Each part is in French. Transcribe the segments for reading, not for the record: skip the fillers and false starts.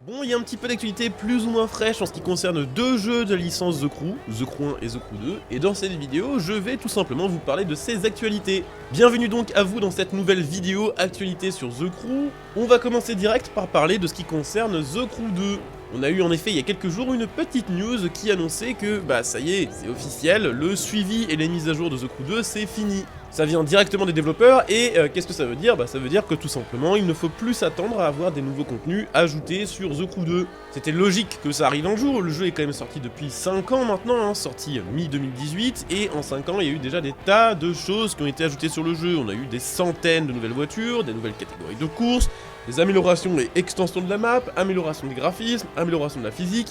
Bon, il y a un petit peu d'actualité plus ou moins fraîche en ce qui concerne deux jeux de la licence The Crew 1 et The Crew 2, et dans cette vidéo, je vais tout simplement vous parler de ces actualités. Bienvenue donc à vous dans cette nouvelle vidéo actualité sur The Crew. On va commencer direct par parler de ce qui concerne The Crew 2. On a eu en effet il y a quelques jours une petite news qui annonçait que, ça y est, c'est officiel, le suivi et les mises à jour de The Crew 2 c'est fini. Ça vient directement des développeurs et qu'est-ce que ça veut dire? Ça veut dire que tout simplement il ne faut plus s'attendre à avoir des nouveaux contenus ajoutés sur The Crew 2. C'était logique que ça arrive un jour, le jeu est quand même sorti depuis 5 ans maintenant, sorti mi-2018, et en 5 ans il y a eu déjà des tas de choses qui ont été ajoutées sur le jeu. On a eu des centaines de nouvelles voitures, des nouvelles catégories de courses, des améliorations et extensions de la map, amélioration des graphismes, amélioration de la physique.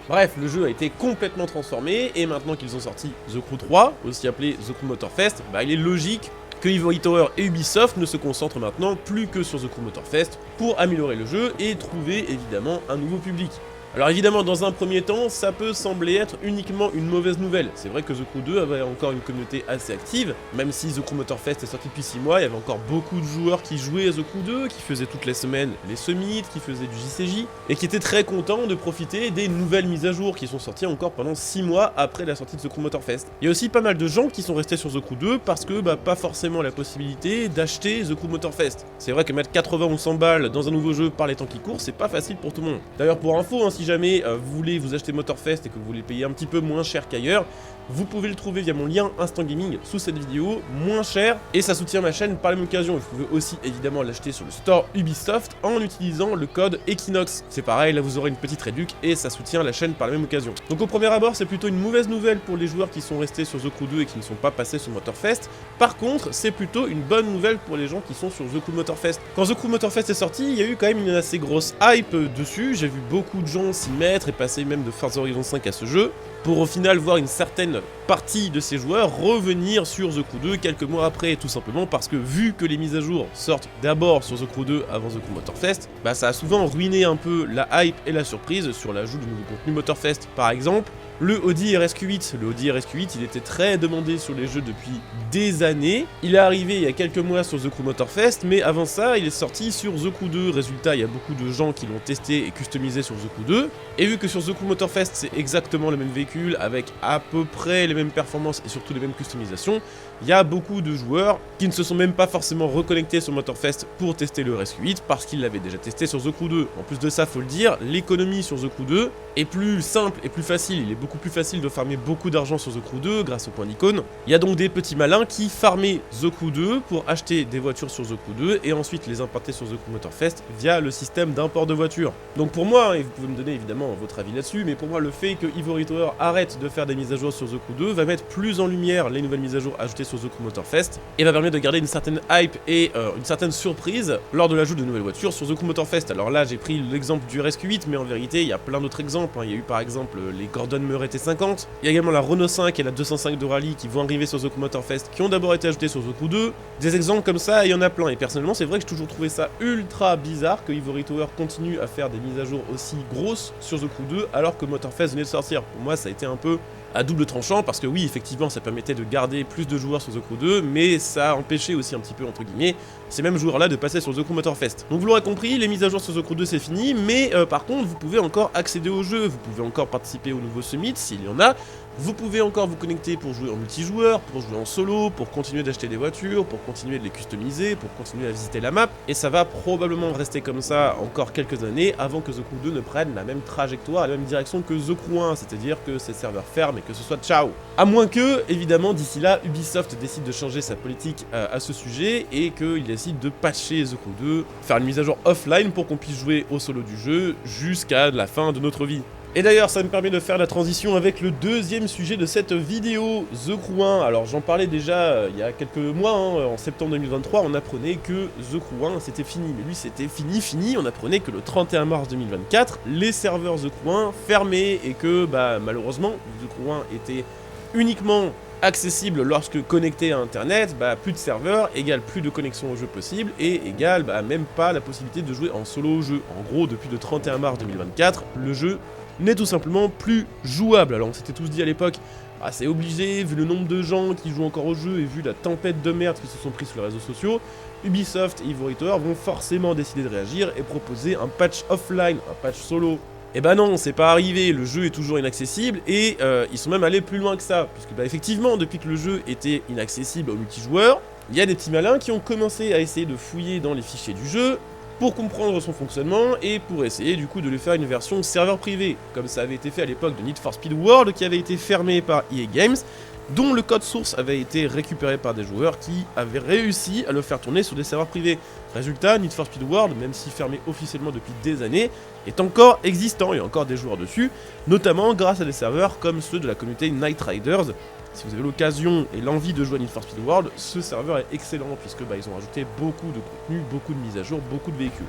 Bref, le jeu a été complètement transformé, et maintenant qu'ils ont sorti The Crew 3, aussi appelé The Crew Motorfest, il est logique que Ivory Tower et Ubisoft ne se concentrent maintenant plus que sur The Crew Motorfest pour améliorer le jeu et trouver évidemment un nouveau public. Alors évidemment, dans un premier temps, ça peut sembler être uniquement une mauvaise nouvelle. C'est vrai que The Crew 2 avait encore une communauté assez active, même si The Crew Motorfest est sorti depuis 6 mois, il y avait encore beaucoup de joueurs qui jouaient à The Crew 2, qui faisaient toutes les semaines les summits, qui faisaient du JCJ, et qui étaient très contents de profiter des nouvelles mises à jour qui sont sorties encore pendant 6 mois après la sortie de The Crew Motorfest. Il y a aussi pas mal de gens qui sont restés sur The Crew 2 parce que pas forcément la possibilité d'acheter The Crew Motorfest. C'est vrai que mettre 80 ou 100 balles dans un nouveau jeu par les temps qui courent, c'est pas facile pour tout le monde. D'ailleurs pour info, si jamais vous voulez vous acheter Motorfest et que vous voulez payer un petit peu moins cher qu'ailleurs, vous pouvez le trouver via mon lien Instant Gaming sous cette vidéo, moins cher, et ça soutient ma chaîne par la même occasion. Vous pouvez aussi évidemment l'acheter sur le store Ubisoft en utilisant le code Equinox. C'est pareil, là vous aurez une petite réduc et ça soutient la chaîne par la même occasion. Donc au premier abord, c'est plutôt une mauvaise nouvelle pour les joueurs qui sont restés sur The Crew 2 et qui ne sont pas passés sur Motorfest. Par contre, c'est plutôt une bonne nouvelle pour les gens qui sont sur The Crew Motorfest. Quand The Crew Motorfest est sorti, il y a eu quand même une assez grosse hype dessus. J'ai vu beaucoup de gens s'y mettre et passer même de Forza Horizon 5 à ce jeu, pour au final voir une certaine partie de ces joueurs revenir sur The Crew 2 quelques mois après, tout simplement parce que vu que les mises à jour sortent d'abord sur The Crew 2 avant The Crew Motorfest, ça a souvent ruiné un peu la hype et la surprise sur l'ajout de nouveaux contenus Motorfest. Par exemple, le Audi RSQ8. Le Audi RSQ8, il était très demandé sur les jeux depuis des années. Il est arrivé il y a quelques mois sur The Crew Motorfest, mais avant ça, il est sorti sur The Crew 2. Résultat, il y a beaucoup de gens qui l'ont testé et customisé sur The Crew 2. Et vu que sur The Crew Motorfest, c'est exactement le même véhicule, avec à peu près les mêmes performances et surtout les mêmes customisations, il y a beaucoup de joueurs qui ne se sont même pas forcément reconnectés sur Motorfest pour tester le RSQ8 parce qu'ils l'avaient déjà testé sur The Crew 2. En plus de ça, faut le dire, l'économie sur The Crew 2 est plus simple et plus facile. Il est beaucoup plus facile de farmer beaucoup d'argent sur The Crew 2 grâce au point d'icône. Il y a donc des petits malins qui farmaient The Crew 2 pour acheter des voitures sur The Crew 2 et ensuite les importer sur The Crew Motorfest via le système d'import de voitures. Donc pour moi, et vous pouvez me donner évidemment votre avis là-dessus, mais pour moi le fait que Ivory Tower arrête de faire des mises à jour sur The Crew 2 va mettre plus en lumière les nouvelles mises à jour ajoutées sur The Crew Motorfest et va permettre de garder une certaine hype et une certaine surprise lors de l'ajout de nouvelles voitures sur The Crew Motorfest. Alors là j'ai pris l'exemple du RSQ8, mais en vérité il y a plein d'autres exemples. Il y a eu par exemple les Gordon Murray T50, il y a également la Renault 5 et la 205 de rallye qui vont arriver sur The Crew Motorfest, qui ont d'abord été ajoutées sur The Crew 2. Des exemples comme ça, il y en a plein, et personnellement c'est vrai que j'ai toujours trouvé ça ultra bizarre que Ivory Tower continue à faire des mises à jour aussi grosses sur The Crew 2 alors que Motorfest venait de sortir. Pour moi ça a été un peu à double tranchant, parce que oui, effectivement, ça permettait de garder plus de joueurs sur The Crew 2, mais ça a empêché aussi un petit peu, entre guillemets, ces mêmes joueurs-là de passer sur The Crew Motorfest. Donc vous l'aurez compris, les mises à jour sur The Crew 2 c'est fini, mais par contre, vous pouvez encore accéder au jeu, vous pouvez encore participer aux nouveaux summits, s'il y en a, vous pouvez encore vous connecter pour jouer en multijoueur, pour jouer en solo, pour continuer d'acheter des voitures, pour continuer de les customiser, pour continuer à visiter la map, et ça va probablement rester comme ça encore quelques années avant que The Crew 2 ne prenne la même trajectoire, la même direction que The Crew 1, c'est-à-dire que ces serveurs ferment et que ce soit ciao. À moins que, évidemment, d'ici là, Ubisoft décide de changer sa politique à ce sujet et qu'il décide de patcher The Crew 2, faire une mise à jour offline pour qu'on puisse jouer au solo du jeu jusqu'à la fin de notre vie. Et d'ailleurs, ça me permet de faire la transition avec le deuxième sujet de cette vidéo, The Crew 1. Alors j'en parlais déjà il y a quelques mois, en septembre 2023, on apprenait que The Crew 1 c'était fini. Mais lui c'était fini, on apprenait que le 31 mars 2024, les serveurs The Crew 1 fermaient et que malheureusement, The Crew 1 était uniquement accessible lorsque connecté à internet, bah plus de serveurs égale plus de connexion au jeu possible et égale bah même pas la possibilité de jouer en solo au jeu. En gros, depuis le 31 mars 2024, le jeu n'est tout simplement plus jouable. Alors on s'était tous dit à l'époque, ah c'est obligé, vu le nombre de gens qui jouent encore au jeu et vu la tempête de merde qui se sont pris sur les réseaux sociaux, Ubisoft et Ivory Tower vont forcément décider de réagir et proposer un patch offline, un patch solo. Et bah non, c'est pas arrivé, le jeu est toujours inaccessible et ils sont même allés plus loin que ça, puisque bah effectivement, depuis que le jeu était inaccessible aux multijoueurs, il y a des petits malins qui ont commencé à essayer de fouiller dans les fichiers du jeu pour comprendre son fonctionnement et pour essayer du coup de lui faire une version serveur privé, comme ça avait été fait à l'époque de Need for Speed World qui avait été fermé par EA Games, dont le code source avait été récupéré par des joueurs qui avaient réussi à le faire tourner sur des serveurs privés. Résultat, Need for Speed World, même si fermé officiellement depuis des années, est encore existant, il y a encore des joueurs dessus, notamment grâce à des serveurs comme ceux de la communauté Night Riders. Si vous avez l'occasion et l'envie de jouer à Need for Speed World, ce serveur est excellent puisque bah, ils ont rajouté beaucoup de contenu, beaucoup de mises à jour, beaucoup de véhicules.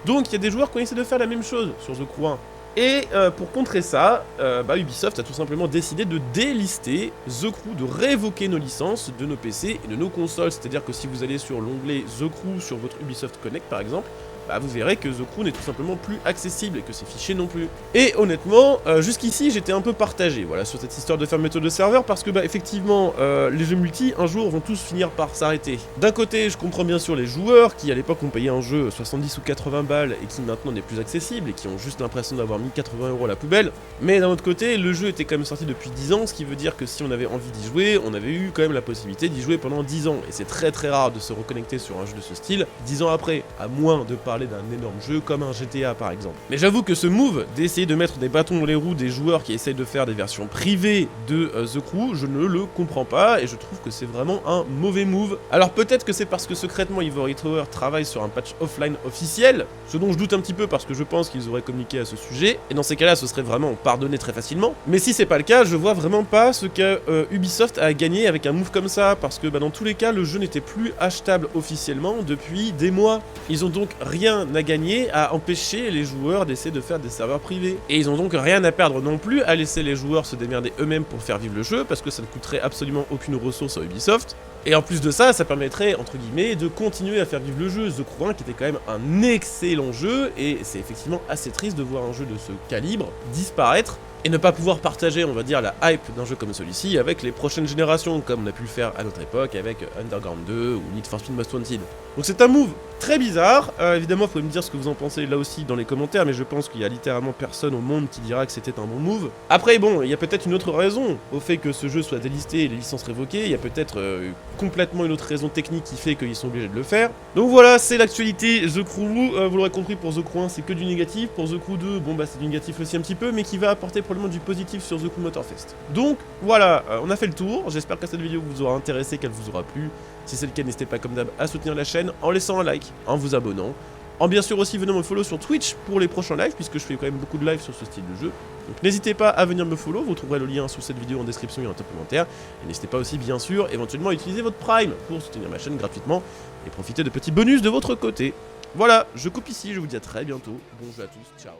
Donc il y a des joueurs qui ont essayé de faire la même chose sur The Crew 1. Et pour contrer ça, Ubisoft a tout simplement décidé de délister The Crew, de révoquer nos licences de nos PC et de nos consoles. C'est-à-dire que si vous allez sur l'onglet The Crew sur votre Ubisoft Connect par exemple, bah vous verrez que The Crew n'est tout simplement plus accessible et que ces fichiers non plus. Et honnêtement, jusqu'ici j'étais un peu partagé voilà, sur cette histoire de fermeture de serveur parce que bah effectivement les jeux multi un jour vont tous finir par s'arrêter. D'un côté je comprends bien sûr les joueurs qui à l'époque ont payé un jeu 70 ou 80 balles et qui maintenant n'est plus accessible et qui ont juste l'impression d'avoir mis 80 € à la poubelle, mais d'un autre côté le jeu était quand même sorti depuis 10 ans, ce qui veut dire que si on avait envie d'y jouer, on avait eu quand même la possibilité d'y jouer pendant 10 ans et c'est très très rare de se reconnecter sur un jeu de ce style 10 ans après, à moins de parler d'un énorme jeu comme un GTA par exemple. Mais j'avoue que ce move d'essayer de mettre des bâtons dans les roues des joueurs qui essayent de faire des versions privées de The Crew, je ne le comprends pas et je trouve que c'est vraiment un mauvais move. Alors peut-être que c'est parce que secrètement Ivory Tower travaille sur un patch offline officiel, ce dont je doute un petit peu parce que je pense qu'ils auraient communiqué à ce sujet, et dans ces cas-là ce serait vraiment pardonné très facilement. Mais si c'est pas le cas, je vois vraiment pas ce que Ubisoft a gagné avec un move comme ça, parce que bah, dans tous les cas le jeu n'était plus achetable officiellement depuis des mois. Ils ont donc rien à gagner à empêcher les joueurs d'essayer de faire des serveurs privés. Et ils ont donc rien à perdre non plus à laisser les joueurs se démerder eux-mêmes pour faire vivre le jeu, parce que ça ne coûterait absolument aucune ressource à Ubisoft. Et en plus de ça, ça permettrait, entre guillemets, de continuer à faire vivre le jeu. The Crew 1 qui était quand même un excellent jeu, et c'est effectivement assez triste de voir un jeu de ce calibre disparaître, et ne pas pouvoir partager, on va dire, la hype d'un jeu comme celui-ci avec les prochaines générations, comme on a pu le faire à notre époque avec Underground 2 ou Need for Speed Most Wanted. Donc c'est un move très bizarre, évidemment vous pouvez me dire ce que vous en pensez là aussi dans les commentaires, mais je pense qu'il y a littéralement personne au monde qui dira que c'était un bon move. Après bon, il y a peut-être une autre raison au fait que ce jeu soit délisté et les licences révoquées, il y a peut-être complètement une autre raison technique qui fait qu'ils sont obligés de le faire. Donc voilà, c'est l'actualité The Crew, vous l'aurez compris, pour The Crew 1 c'est que du négatif, pour The Crew 2, bon bah c'est du négatif aussi un petit peu, mais qui va apporter probablement du positif sur The Crew Motorfest. Donc voilà, on a fait le tour, j'espère que cette vidéo vous aura intéressé, qu'elle vous aura plu. Si c'est le cas, n'hésitez pas comme d'hab à soutenir la chaîne en laissant un like, en vous abonnant, en bien sûr aussi venant me follow sur Twitch pour les prochains lives, puisque je fais quand même beaucoup de lives sur ce style de jeu. Donc n'hésitez pas à venir me follow, vous trouverez le lien sous cette vidéo en description et en commentaire. Et n'hésitez pas aussi bien sûr éventuellement à utiliser votre Prime pour soutenir ma chaîne gratuitement et profiter de petits bonus de votre côté. Voilà, je coupe ici, je vous dis à très bientôt, bon jeu à tous, ciao.